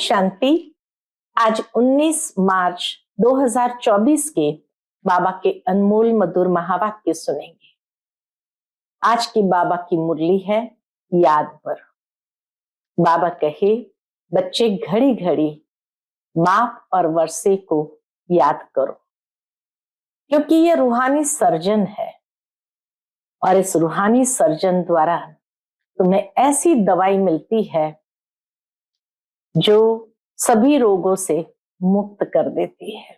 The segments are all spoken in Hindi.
शांति। आज 19 मार्च 2024 के बाबा के अनमोल मधुर महावाक्य सुनेंगे। आज की बाबा की मुरली है याद पर। बाबा कहे, बच्चे घड़ी घड़ी बाप और वर्षे को याद करो, क्योंकि ये रूहानी सर्जन है और इस रूहानी सर्जन द्वारा तुम्हें ऐसी दवाई मिलती है जो सभी रोगों से मुक्त कर देती है।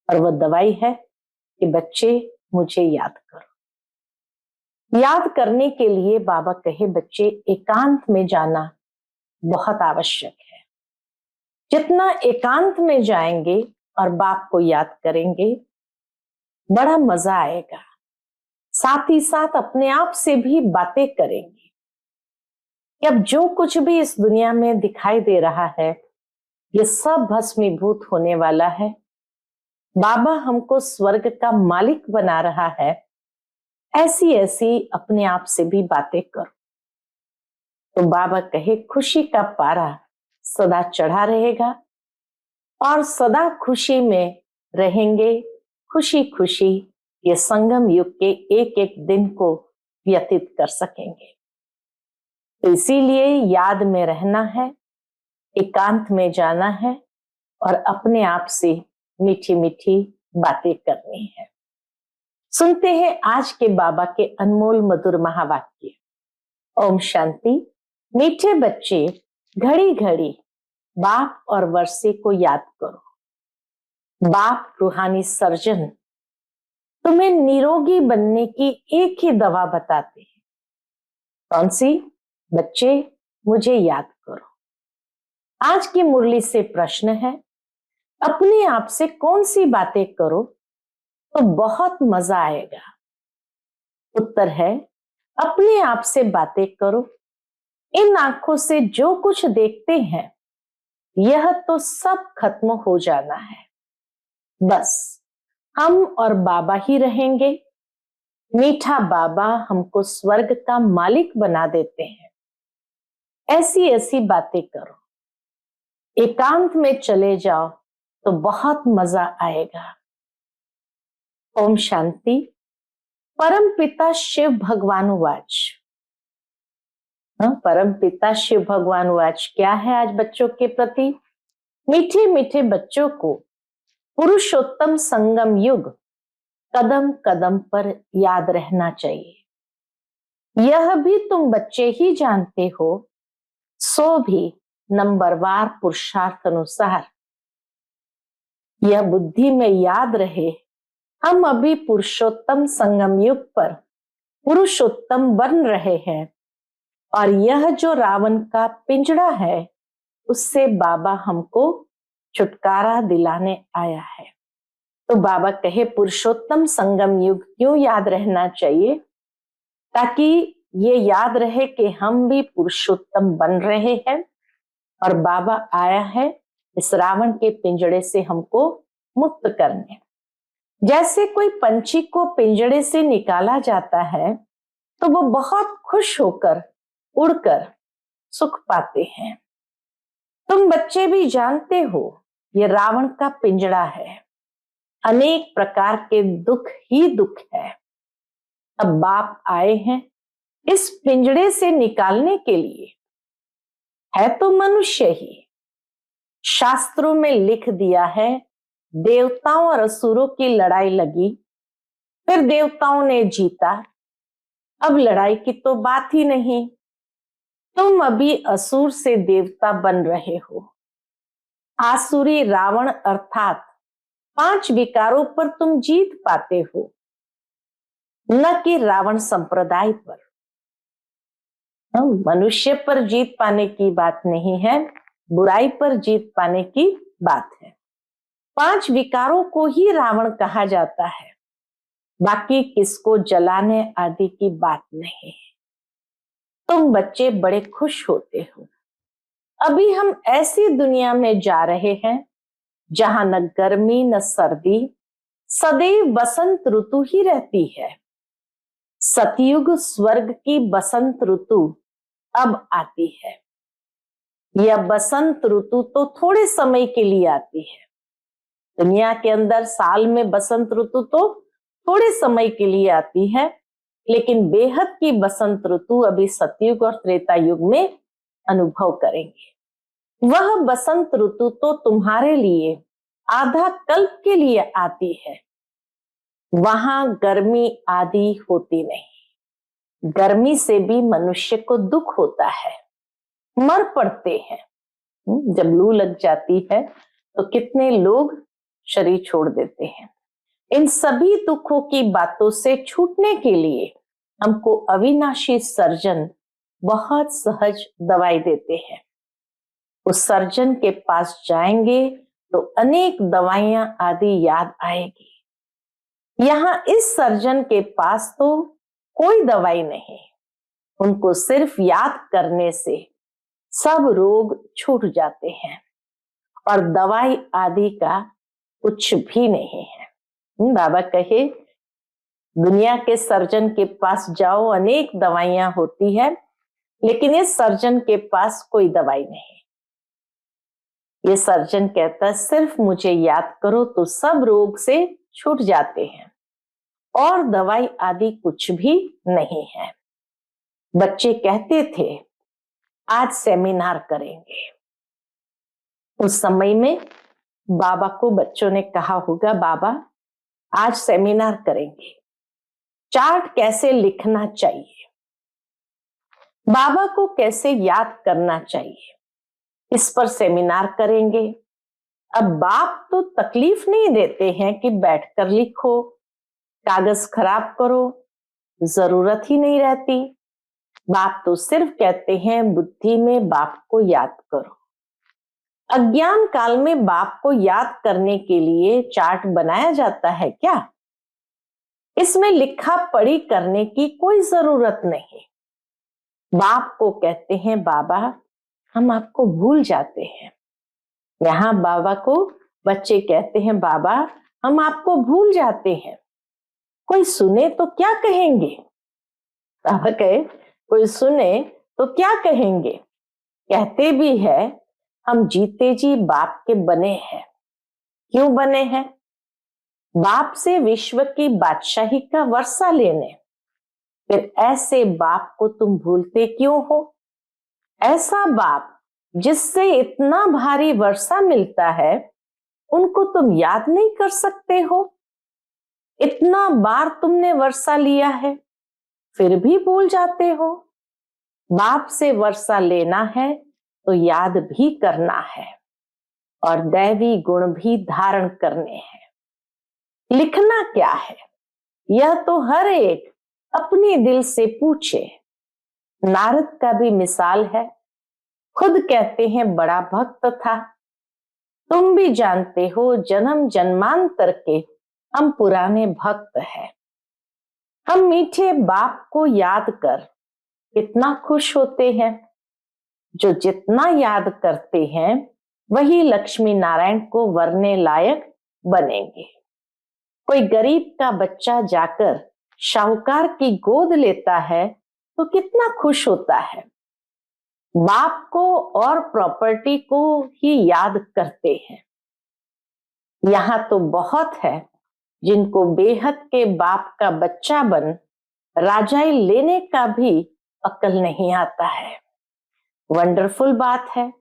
और वह दवाई है कि बच्चे मुझे याद करो। याद करने के लिए बाबा कहे, बच्चे एकांत में जाना बहुत आवश्यक है। जितना एकांत में जाएंगे और बाप को याद करेंगे, बड़ा मजा आएगा। साथ ही साथ अपने आप से भी बातें करेंगे कि अब जो कुछ भी इस दुनिया में दिखाई दे रहा है, ये सब भस्मीभूत होने वाला है। बाबा हमको स्वर्ग का मालिक बना रहा है। ऐसी ऐसी अपने आप से भी बातें करो। तो बाबा कहे, खुशी का पारा सदा चढ़ा रहेगा और सदा खुशी में रहेंगे। खुशी खुशी ये संगम युग के एक एक दिन को व्यतीत कर सकेंगे। तो इसीलिए याद में रहना है, एकांत में जाना है और अपने आप से मीठी मीठी बातें करनी है। सुनते हैं आज के बाबा के अनमोल मधुर महावाक्य। ओम शांति। मीठे बच्चे घड़ी घड़ी बाप और वर्षे को याद करो। बाप रूहानी सर्जन तुम्हें निरोगी बनने की एक ही दवा बताते हैं। कौन सी? बच्चे मुझे याद करो। आज की मुरली से प्रश्न है, अपने आप से कौन सी बातें करो तो बहुत मजा आएगा? उत्तर है, अपने आप से बातें करो। इन आंखों से जो कुछ देखते हैं, यह तो सब खत्म हो जाना है। बस हम और बाबा ही रहेंगे। मीठा बाबा हमको स्वर्ग का मालिक बना देते हैं। ऐसी ऐसी बातें करो। एकांत में चले जाओ तो बहुत मजा आएगा। ओम शांति। परम पिता शिव भगवान वाच। परम पिता शिव भगवान वाच क्या है आज बच्चों के प्रति? मीठे मीठे बच्चों को पुरुषोत्तम संगम युग कदम कदम पर याद रहना चाहिए। यह भी तुम बच्चे ही जानते हो, सो भी नंबरवार पुरुषार्थ अनुसार यह बुद्धि में याद रहे, हम अभी पुरुषोत्तम संगम युग पर पुरुषोत्तम बन रहे हैं और यह जो रावण का पिंजड़ा है, उससे बाबा हमको छुटकारा दिलाने आया है। तो बाबा कहे, पुरुषोत्तम संगम युग क्यों याद रहना चाहिए? ताकि ये याद रहे कि हम भी पुरुषोत्तम बन रहे हैं और बाबा आया है इस रावण के पिंजड़े से हमको मुक्त करने। जैसे कोई पंछी को पिंजड़े से निकाला जाता है तो वो बहुत खुश होकर उड़कर सुख पाते हैं। तुम बच्चे भी जानते हो, ये रावण का पिंजड़ा है। अनेक प्रकार के दुख ही दुख है। अब बाप आए हैं इस पिंजड़े से निकालने के लिए। है तो मनुष्य ही। शास्त्रों में लिख दिया है, देवताओं और असुरों की लड़ाई लगी, फिर देवताओं ने जीता। अब लड़ाई की तो बात ही नहीं। तुम अभी असुर से देवता बन रहे हो। आसुरी रावण अर्थात 5 विकारों पर तुम जीत पाते हो, न कि रावण संप्रदाय पर। मनुष्य पर जीत पाने की बात नहीं है, बुराई पर जीत पाने की बात है। 5 विकारों को ही रावण कहा जाता है, बाकी किसको जलाने आदि की बात नहीं है। तुम बच्चे बड़े खुश होते हो। अभी हम ऐसी दुनिया में जा रहे हैं जहां न गर्मी न सर्दी, सदैव बसंत ऋतु ही रहती है। सतयुग स्वर्ग की बसंत ऋतु अब आती है। यह बसंत ऋतु तो थोड़े समय के लिए आती है। दुनिया के अंदर साल में बसंत ऋतु तो थोड़े समय के लिए आती है, लेकिन बेहद की बसंत ऋतु अभी सतयुग और त्रेता युग में अनुभव करेंगे। वह बसंत ऋतु तो तुम्हारे लिए आधा कल्प के लिए आती है। वहां गर्मी आदि होती नहीं। गर्मी से भी मनुष्य को दुख होता है, मर पड़ते हैं। जब लू लग जाती है तो कितने लोग शरीर छोड़ देते हैं। इन सभी दुखों की बातों से छूटने के लिए हमको अविनाशी सर्जन बहुत सहज दवाई देते हैं। उस सर्जन के पास जाएंगे तो अनेक दवाइयां आदि याद आएगी। यहाँ इस सर्जन के पास तो कोई दवाई नहीं, उनको सिर्फ याद करने से सब रोग छूट जाते हैं और दवाई आदि का कुछ भी नहीं है। बाबा कहे दुनिया के सर्जन के पास जाओ, अनेक दवाइयां होती है, लेकिन इस सर्जन के पास कोई दवाई नहीं। ये सर्जन कहता है सिर्फ मुझे याद करो तो सब रोग से छूट जाते हैं और दवाई आदि कुछ भी नहीं है। बच्चे कहते थे आज सेमिनार करेंगे। उस समय में बाबा को बच्चों ने कहा होगा बाबा आज सेमिनार करेंगे, चार्ट कैसे लिखना चाहिए, बाबा को कैसे याद करना चाहिए, इस पर सेमिनार करेंगे। अब बाप तो तकलीफ नहीं देते हैं कि बैठकर लिखो, कागज खराब करो, जरूरत ही नहीं रहती। बाप तो सिर्फ कहते हैं बुद्धि में बाप को याद करो। अज्ञान काल में बाप को याद करने के लिए चार्ट बनाया जाता है क्या? इसमें लिखा पढ़ी करने की कोई जरूरत नहीं। बाप को कहते हैं बाबा हम आपको भूल जाते हैं। यहाँ बाबा को बच्चे कहते हैं बाबा हम आपको भूल जाते हैं। कोई सुने तो क्या कहेंगे? बाबा कहे कोई सुने तो क्या कहेंगे? कहते भी है हम जीते जी बाप के बने हैं। क्यों बने हैं? बाप से विश्व की बादशाही का वर्षा लेने। फिर ऐसे बाप को तुम भूलते क्यों हो? ऐसा बाप जिससे इतना भारी वर्षा मिलता है, उनको तुम याद नहीं कर सकते हो? इतना बार तुमने वर्षा लिया है, फिर भी भूल जाते हो। बाप से वर्षा लेना है तो याद भी करना है और दैवी गुण भी धारण करने हैं। लिखना क्या है यह तो हर एक अपने दिल से पूछे। नारद का भी मिसाल है, खुद कहते हैं बड़ा भक्त था। तुम भी जानते हो जन्म जन्मांतर के हम पुराने भक्त हैं। हम मीठे बाप को याद कर कितना खुश होते हैं। जो जितना याद करते हैं वही लक्ष्मी नारायण को वरने लायक बनेंगे। कोई गरीब का बच्चा जाकर शाहूकार की गोद लेता है तो कितना खुश होता है। बाप को और प्रॉपर्टी को ही याद करते हैं। यहाँ तो बहुत है जिनको बेहद के बाप का बच्चा बन राजाई लेने का भी अक्ल नहीं आता है। वंडरफुल बात है,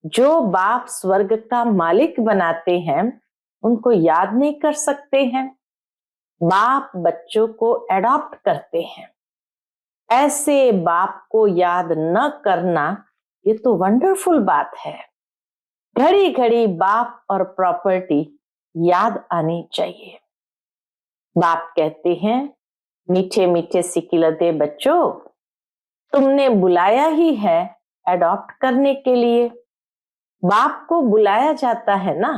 जो बाप स्वर्ग का मालिक बनाते हैं उनको याद नहीं कर सकते हैं। बाप बच्चों को एडॉप्ट करते हैं। ऐसे बाप को याद न करना ये तो वंडरफुल बात है। घड़ी घड़ी बाप और प्रॉपर्टी याद आनी चाहिए। बाप कहते हैं मीठे मीठे सिकिलते बच्चों, तुमने बुलाया ही है एडॉप्ट करने के लिए। बाप को बुलाया जाता है ना,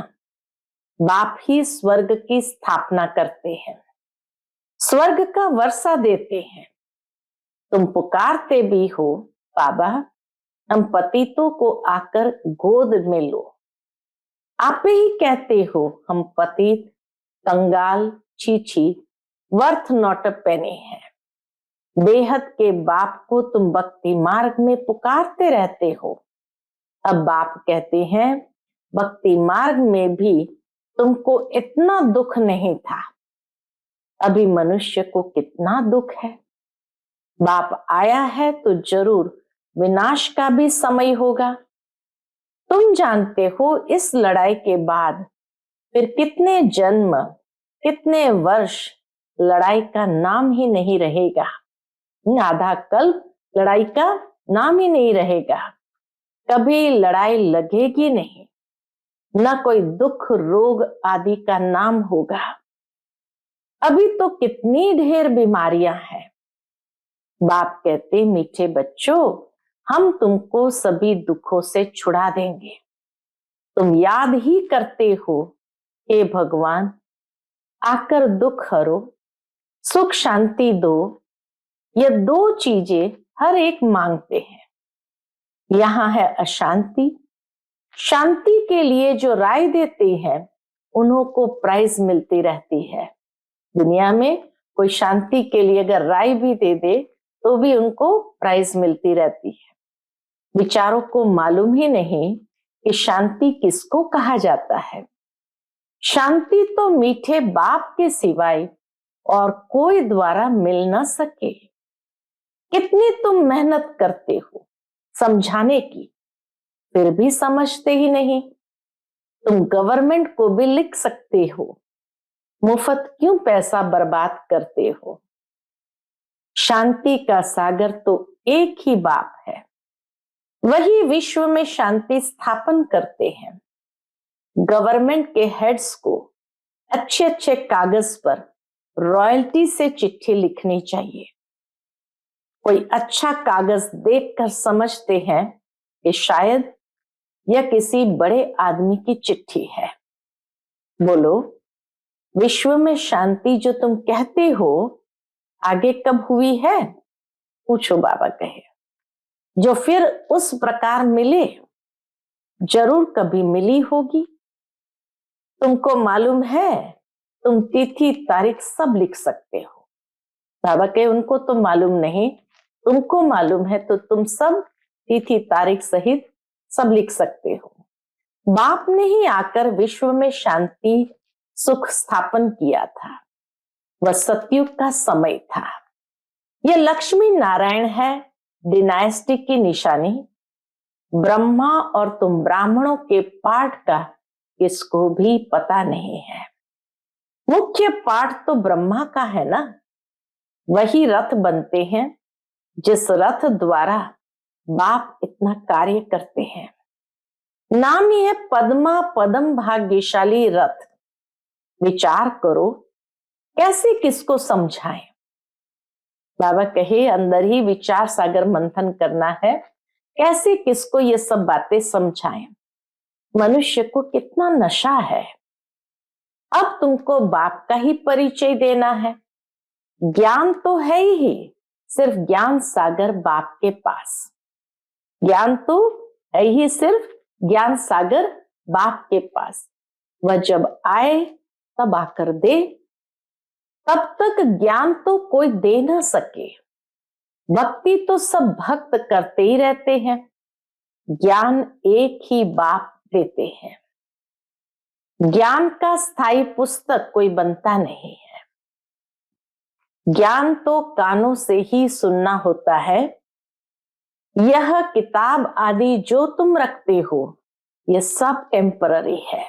बाप ही स्वर्ग की स्थापना करते हैं, स्वर्ग का वर्षा देते हैं। तुम पुकारते भी हो बाबा हम पतितों को आकर गोद में लो। आप ही कहते हो हम पतित कंगाल चीची वर्थ नॉट अ पेनी है। बेहद के बाप को तुम भक्ति मार्ग में पुकारते रहते हो। अब बाप कहते हैं भक्ति मार्ग में भी तुमको इतना दुख नहीं था, अभी मनुष्य को कितना दुख है। बाप आया है तो जरूर विनाश का भी समय होगा। तुम जानते हो इस लड़ाई के बाद फिर कितने जन्म, कितने वर्ष लड़ाई का नाम ही नहीं रहेगा। आधा कल्प लड़ाई का नाम ही नहीं रहेगा। कभी लड़ाई लगेगी नहीं, न कोई दुख रोग आदि का नाम होगा। अभी तो कितनी ढेर बीमारियां हैं। बाप कहते मीठे बच्चों, हम तुमको सभी दुखों से छुड़ा देंगे। तुम याद ही करते हो, हे भगवान आकर दुख हरो, सुख शांति दो। ये दो चीजें हर एक मांगते हैं। यहां है अशांति। शांति के लिए जो राय देते हैं उन्हों को प्राइज मिलती रहती है। दुनिया में कोई शांति के लिए अगर राय भी दे दे तो भी उनको प्राइज मिलती रहती है। विचारों को मालूम ही नहीं कि शांति किसको कहा जाता है। शांति तो मीठे बाप के सिवाय और कोई द्वारा मिल न सके। कितनी तुम मेहनत करते हो समझाने की, फिर भी समझते ही नहीं। तुम गवर्नमेंट को भी लिख सकते हो, मुफ्त क्यों पैसा बर्बाद करते हो। शांति का सागर तो एक ही बाप है, वही विश्व में शांति स्थापन करते हैं। गवर्नमेंट के हेड्स को अच्छे अच्छे कागज पर रॉयल्टी से चिट्ठी लिखनी चाहिए। कोई अच्छा कागज देखकर समझते हैं कि शायद यह किसी बड़े आदमी की चिट्ठी है। बोलो, विश्व में शांति जो तुम कहते हो आगे कब हुई है? पूछो। बाबा कहे जो फिर उस प्रकार मिले, जरूर कभी मिली होगी। तुमको मालूम है, तुम तिथि तारीख सब लिख सकते हो। बाबा कहे उनको तो मालूम नहीं, तुमको मालूम है तो तुम सब तिथि तारीख सहित सब लिख सकते हो। बाप ने ही आकर विश्व में शांति सुख स्थापन किया था। वह सतयुग का समय था। यह लक्ष्मी नारायण है डिनाइस्टी की निशानी। ब्रह्मा और तुम ब्राह्मणों के पाठ का किसको भी पता नहीं है। मुख्य पाठ तो ब्रह्मा का है ना। वही रथ बनते हैं जिस रथ द्वारा बाप इतना कार्य करते हैं। नाम ही है पद्मा पदम भाग्यशाली रथ। विचार करो कैसे किसको समझाएं। बाबा कहे अंदर ही विचार सागर मंथन करना है, कैसे किसको ये सब बातें समझाएं। मनुष्य को कितना नशा है। अब तुमको बाप का ही परिचय देना है। ज्ञान तो है ही, सिर्फ ज्ञान सागर बाप के पास। ज्ञान तो है ही सिर्फ ज्ञान सागर बाप के पास। वह जब आए तब आकर दे। तब तक ज्ञान तो कोई दे ना सके। भक्ति तो सब भक्त करते ही रहते हैं, ज्ञान एक ही बाप देते हैं। ज्ञान का स्थायी पुस्तक कोई बनता नहीं है। ज्ञान तो कानों से ही सुनना होता है। यह किताब आदि जो तुम रखते हो ये सब टेम्पररी है,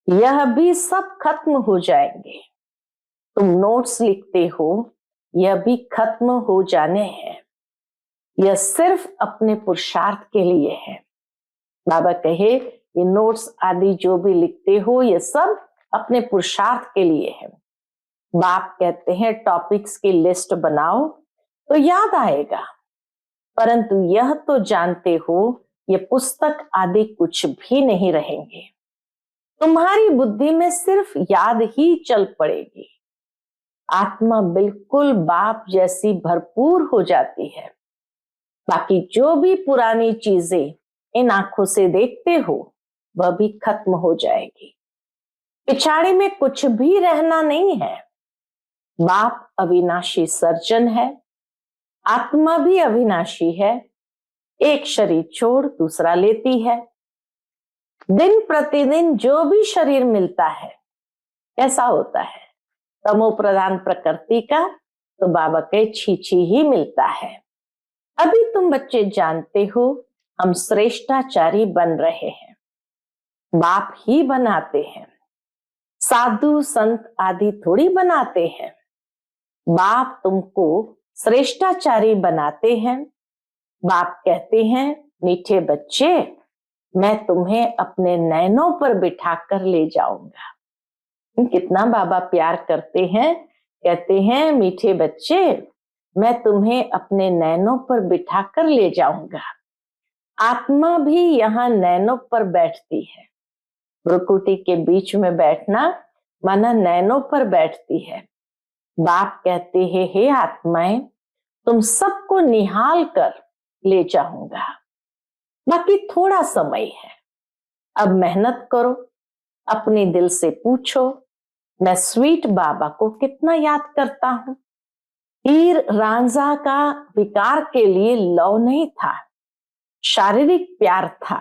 यह भी सब खत्म हो जाएंगे। तुम नोट्स लिखते हो यह भी खत्म हो जाने हैं। यह सिर्फ अपने पुरुषार्थ के लिए है। बाबा कहे ये नोट्स आदि जो भी लिखते हो ये सब अपने पुरुषार्थ के लिए है। बाप कहते हैं टॉपिक्स की लिस्ट बनाओ तो याद आएगा, परंतु यह तो जानते हो ये पुस्तक आदि कुछ भी नहीं रहेंगे। तुम्हारी बुद्धि में सिर्फ याद ही चल पड़ेगी। आत्मा बिल्कुल बाप जैसी भरपूर हो जाती है। बाकी जो भी पुरानी चीजें इन आंखों से देखते हो वह भी खत्म हो जाएगी। पिछाड़ी में कुछ भी रहना नहीं है। बाप अविनाशी सर्जन है, आत्मा भी अविनाशी है। एक शरीर छोड़ दूसरा लेती है। दिन प्रतिदिन जो भी शरीर मिलता है कैसा होता है, तमो प्रधान प्रकृति का, तो बाबा के छी ही मिलता है। अभी तुम बच्चे जानते हो हम श्रेष्ठाचारी बन रहे हैं, बाप ही बनाते हैं, साधु संत आदि थोड़ी बनाते हैं। बाप तुमको श्रेष्ठाचारी बनाते हैं। बाप कहते हैं मीठे बच्चे, मैं तुम्हें अपने नैनों पर बिठा कर ले जाऊंगा। कितना बाबा प्यार करते हैं, कहते हैं मीठे बच्चे, मैं तुम्हें अपने नैनों पर बिठा कर ले जाऊंगा। आत्मा भी यहाँ नैनों पर बैठती है। भ्रुकुटी के बीच में बैठना माना नैनों पर बैठती है। बाप कहते हैं हे आत्माएं, तुम सबको निहाल कर ले जाऊंगा, बाकी थोड़ा समय है, अब मेहनत करो। अपने दिल से पूछो, मैं स्वीट बाबा को कितना याद करता हूं। हीर रांझा का विकार के लिए लव नहीं था, शारीरिक प्यार था।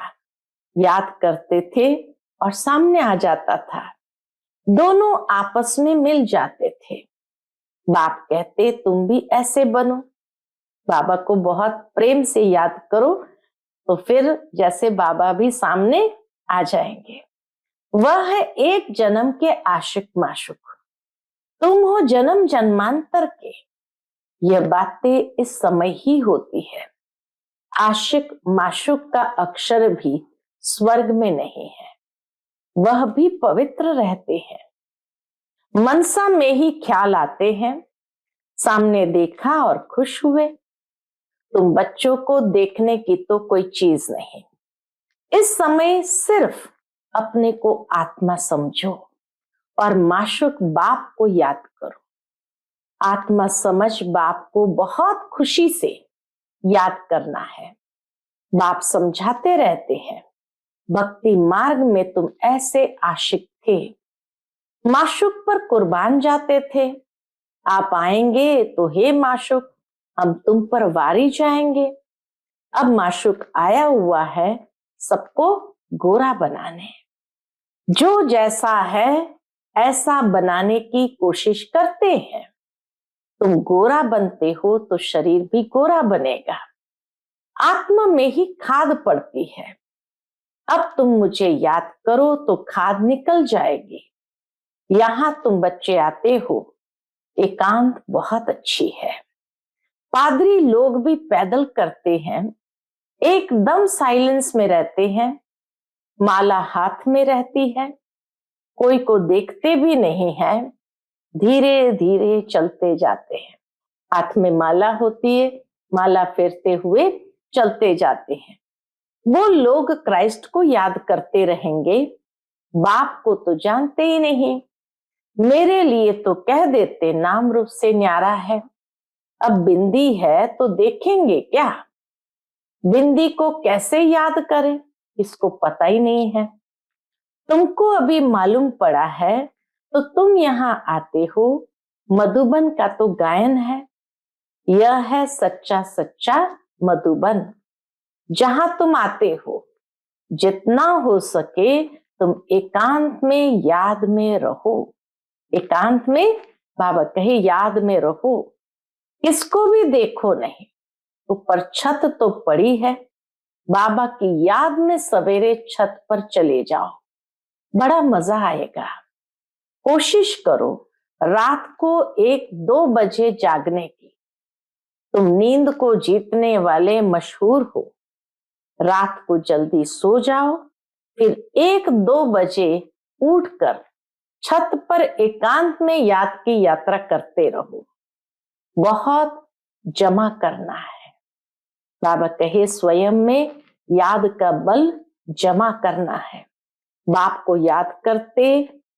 याद करते थे और सामने आ जाता था, दोनों आपस में मिल जाते थे। बाप कहते तुम भी ऐसे बनो, बाबा को बहुत प्रेम से याद करो, तो फिर जैसे बाबा भी सामने आ जाएंगे। वह है एक जन्म के आशिक माशुक, तुम हो जन्म जन्मांतर के। यह बातें इस समय ही होती है। आशिक माशुक का अक्षर भी स्वर्ग में नहीं है, वह भी पवित्र रहते हैं। मनसा में ही ख्याल आते हैं, सामने देखा और खुश हुए। तुम बच्चों को देखने की तो कोई चीज नहीं। इस समय सिर्फ अपने को आत्मा समझो और माशुक बाप को याद करो। आत्मा समझ बाप को बहुत खुशी से याद करना है। बाप समझाते रहते हैं, भक्ति मार्ग में तुम ऐसे आशिक थे, माशुक पर कुर्बान जाते थे। आप आएंगे तो हे माशुक, हम तुम पर वारी जाएंगे। अब माशुक आया हुआ है सबको गोरा बनाने। जो जैसा है ऐसा बनाने की कोशिश करते हैं। तुम गोरा बनते हो तो शरीर भी गोरा बनेगा। आत्मा में ही खाद पड़ती है। अब तुम मुझे याद करो तो खाद निकल जाएगी। यहां तुम बच्चे आते हो, एकांत बहुत अच्छी है। पादरी लोग भी पैदल करते हैं, एकदम साइलेंस में रहते हैं। माला हाथ में रहती है, कोई को देखते भी नहीं है, धीरे धीरे चलते जाते हैं। हाथ में माला होती है, माला फेरते हुए चलते जाते हैं। वो लोग क्राइस्ट को याद करते रहेंगे, बाप को तो जानते ही नहीं। मेरे लिए तो कह देते नाम रूप से न्यारा है। अब बिंदी है तो देखेंगे क्या, बिंदी को कैसे याद करें, इसको पता ही नहीं है। तुमको अभी मालूम पड़ा है तो तुम यहाँ आते हो। मधुबन का तो गायन है, यह है सच्चा सच्चा मधुबन। जहां तुम आते हो, जितना हो सके तुम एकांत में याद में रहो। एकांत में बाबा कहे याद में रहो, किसको भी देखो नहीं। ऊपर छत तो पड़ी है, बाबा की याद में सवेरे छत पर चले जाओ, बड़ा मजा आएगा। कोशिश करो रात को 1-2 बजे जागने की। तुम नींद को जीतने वाले मशहूर हो। रात को जल्दी सो जाओ, फिर 1-2 बजे उठकर छत पर एकांत में याद की यात्रा करते रहो। बहुत जमा करना है। बाबा कहे स्वयं में याद का बल जमा करना है। बाप को याद करते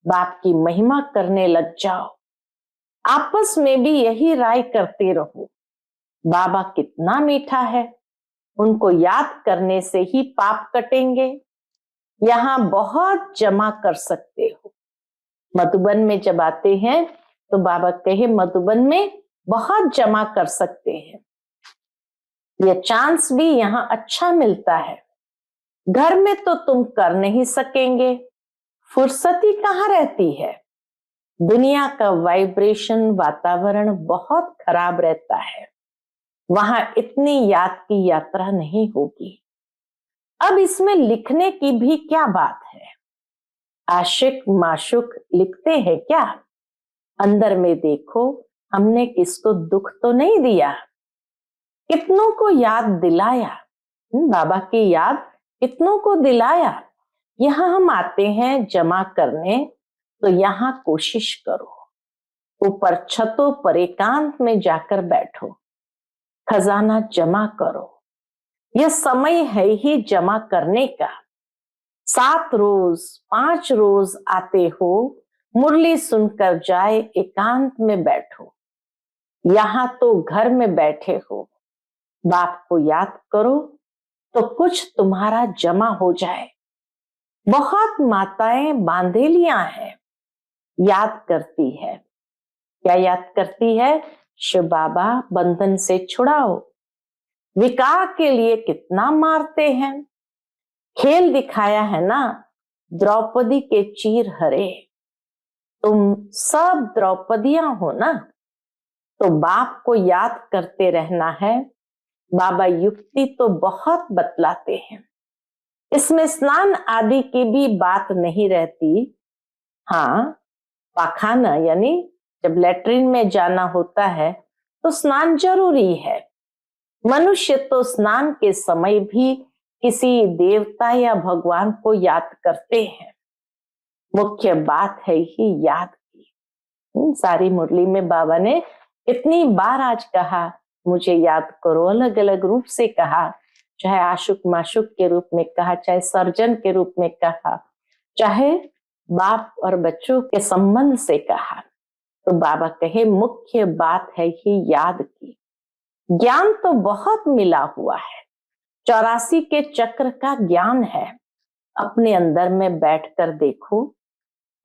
बाप की महिमा करने लग जाओ। आपस में भी यही राय करते रहो, बाबा कितना मीठा है, उनको याद करने से ही पाप कटेंगे। यहाँ बहुत जमा कर सकते हो। मधुबन में जब आते हैं तो बाबा कहे मधुबन में बहुत जमा कर सकते हैं। ये चांस भी यहाँ अच्छा मिलता है। घर में तो तुम कर नहीं सकेंगे, फुर्सती कहाँ रहती है। दुनिया का वाइब्रेशन, वातावरण बहुत खराब रहता है, वहां इतनी याद की यात्रा नहीं होगी। अब इसमें लिखने की भी क्या बात है। आशिक माशुक लिखते हैं क्या। अंदर में देखो, हमने किसको दुख तो नहीं दिया, कितनों को याद दिलाया। बाबा की याद कितनों को दिलाया। यहाँ हम आते हैं जमा करने, तो यहाँ कोशिश करो, ऊपर छतों पर एकांत में जाकर बैठो, खजाना जमा करो। यह समय है ही जमा करने का। 7 रोज 5 रोज आते हो, मुरली सुनकर जाए, एकांत में बैठो। यहां तो घर में बैठे हो, बाप को याद करो तो कुछ तुम्हारा जमा हो जाए। बहुत माताएं बांधेलियां हैं, याद करती है। क्या याद करती है। शिव बाबा बंधन से छुड़ाओ। विकार के लिए कितना मारते हैं। खेल दिखाया है ना, द्रौपदी के चीर हरे। तुम सब द्रौपदियां हो ना, तो बाप को याद करते रहना है। बाबा युक्ति तो बहुत बतलाते हैं, इसमें स्नान आदि की भी बात नहीं रहती। हाँ, पाखाना यानी जब लेटरिन में जाना होता है तो स्नान जरूरी है। मनुष्य तो स्नान के समय भी किसी देवता या भगवान को याद करते हैं। मुख्य बात है ही याद की। सारी मुरली में बाबा ने इतनी बार आज कहा, मुझे याद करो। अलग अलग रूप से कहा, चाहे आशुक माशुक के रूप में कहा, चाहे सर्जन के रूप में कहा, चाहे बाप और बच्चों के संबंध से कहा। तो बाबा कहे मुख्य बात है ही याद की। ज्ञान तो बहुत मिला हुआ है, 84 के चक्र का ज्ञान है। अपने अंदर में बैठकर देखो,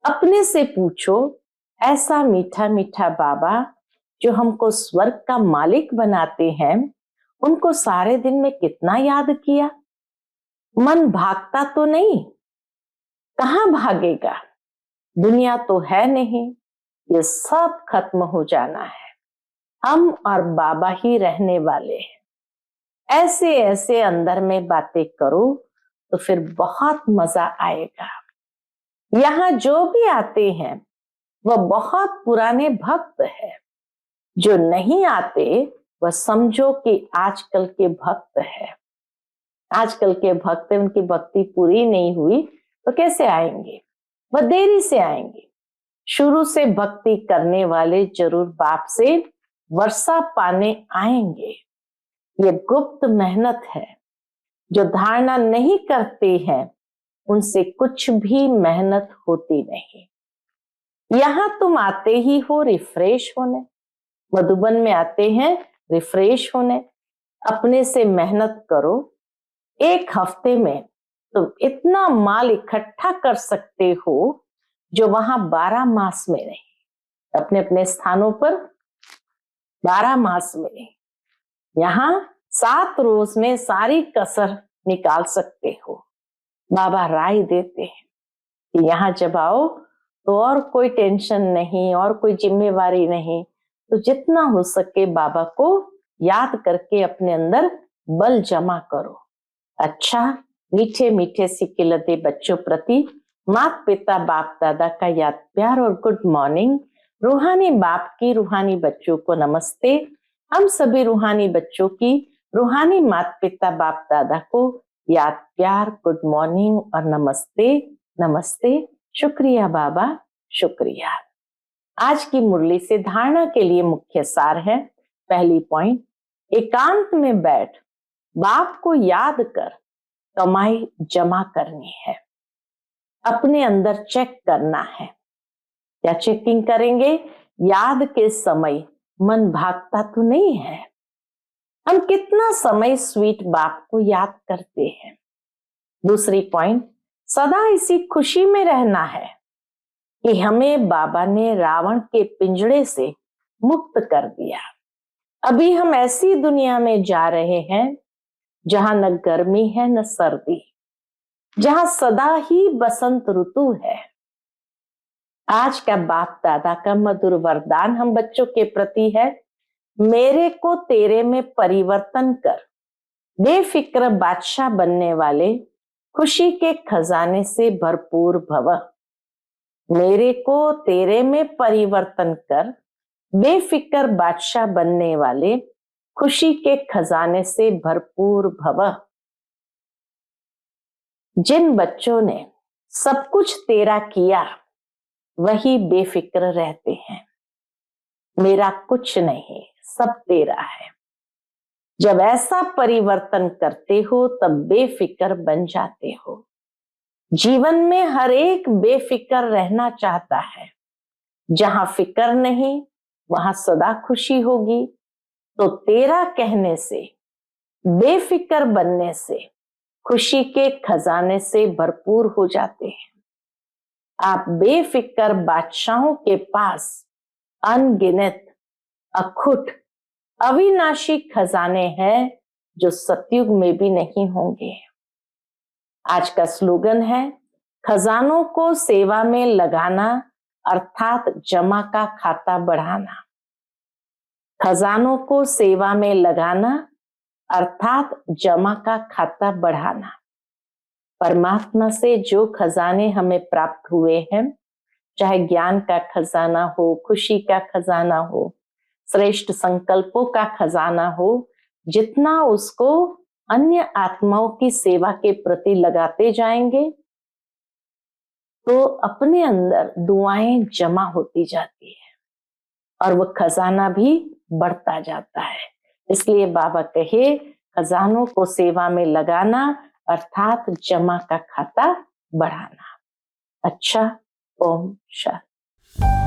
अपने से पूछो, ऐसा मीठा मीठा बाबा जो हमको स्वर्ग का मालिक बनाते हैं, उनको सारे दिन में कितना याद किया। मन भागता तो नहीं, कहां भागेगा। दुनिया तो है नहीं, ये सब खत्म हो जाना है। हम और बाबा ही रहने वाले हैं। ऐसे ऐसे अंदर में बातें करो तो फिर बहुत मजा आएगा। यहाँ जो भी आते हैं वह बहुत पुराने भक्त है। जो नहीं आते वह समझो कि आजकल के भक्त है। आजकल के भक्त, उनकी भक्ति पूरी नहीं हुई तो कैसे आएंगे, वह देरी से आएंगे। शुरू से भक्ति करने वाले जरूर बाप से वर्षा पाने आएंगे। ये गुप्त मेहनत है। जो धारणा नहीं करते हैं उनसे कुछ भी मेहनत होती नहीं। यहां तुम आते ही हो रिफ्रेश होने, मधुबन में आते हैं रिफ्रेश होने। अपने से मेहनत करो। एक हफ्ते में तुम इतना माल इकट्ठा कर सकते हो जो वहां 12 मास में नहीं। अपने अपने स्थानों पर 12 मास में नहीं, यहाँ 7 रोज में सारी कसर निकाल सकते हो। बाबा राय देते हैं कि यहाँ जब आओ तो और कोई टेंशन नहीं, और कोई जिम्मेवारी नहीं, तो जितना हो सके बाबा को याद करके अपने अंदर बल जमा करो। अच्छा, मीठे मीठे सिकिलते बच्चों प्रति माता पिता बाप दादा का याद प्यार और गुड मॉर्निंग। रूहानी बाप की रूहानी बच्चों को नमस्ते। हम सभी रूहानी बच्चों की रूहानी माता पिता बाप दादा को याद प्यार, गुड मॉर्निंग और नमस्ते नमस्ते। शुक्रिया बाबा, शुक्रिया। आज की मुरली से धारणा के लिए मुख्य सार है। पहली पॉइंट, एकांत में बैठ बाप को याद कर कमाई जमा करनी है। अपने अंदर चेक करना है। क्या चेकिंग करेंगे। याद के समय मन भागता तो नहीं है। हम कितना समय स्वीट बाप को याद करते हैं। दूसरी पॉइंट, सदा इसी खुशी में रहना है कि हमें बाबा ने रावण के पिंजड़े से मुक्त कर दिया। अभी हम ऐसी दुनिया में जा रहे हैं जहां न गर्मी है न सर्दी, जहां सदा ही बसंत ऋतु है। आज का बाप दादा का मधुर वरदान हम बच्चों के प्रति है, मेरे को तेरे में परिवर्तन कर, बेफिक्र बादशाह बनने वाले खुशी के खजाने से भरपूर भव। मेरे को तेरे में परिवर्तन कर, बेफिक्र बादशाह बनने वाले खुशी के खजाने से भरपूर भव। जिन बच्चों ने सब कुछ तेरा किया वही बेफिक्र रहते हैं। मेरा कुछ नहीं, सब तेरा है। जब ऐसा परिवर्तन करते हो तब बेफिक्र बन जाते हो। जीवन में हर एक बेफिक्र रहना चाहता है। जहां फिक्र नहीं वहां सदा खुशी होगी। तो तेरा कहने से, बेफिक्र बनने से खुशी के खजाने से भरपूर हो जाते हैं। आप बेफिक्र बादशाहों के पास अनगिनत, अखुट, अविनाशी खजाने हैं जो सतयुग में भी नहीं होंगे। आज का स्लोगन है, खजानों को सेवा में लगाना अर्थात जमा का खाता बढ़ाना। खजानों को सेवा में लगाना अर्थात जमा का खाता बढ़ाना। परमात्मा से जो खजाने हमें प्राप्त हुए हैं, चाहे ज्ञान का खजाना हो, खुशी का खजाना हो, श्रेष्ठ संकल्पों का खजाना हो, जितना उसको अन्य आत्माओं की सेवा के प्रति लगाते जाएंगे तो अपने अंदर दुआएं जमा होती जाती है और वो खजाना भी बढ़ता जाता है। इसलिए बाबा कहे, खजानों को सेवा में लगाना अर्थात जमा का खाता बढ़ाना। अच्छा, ओम शांति।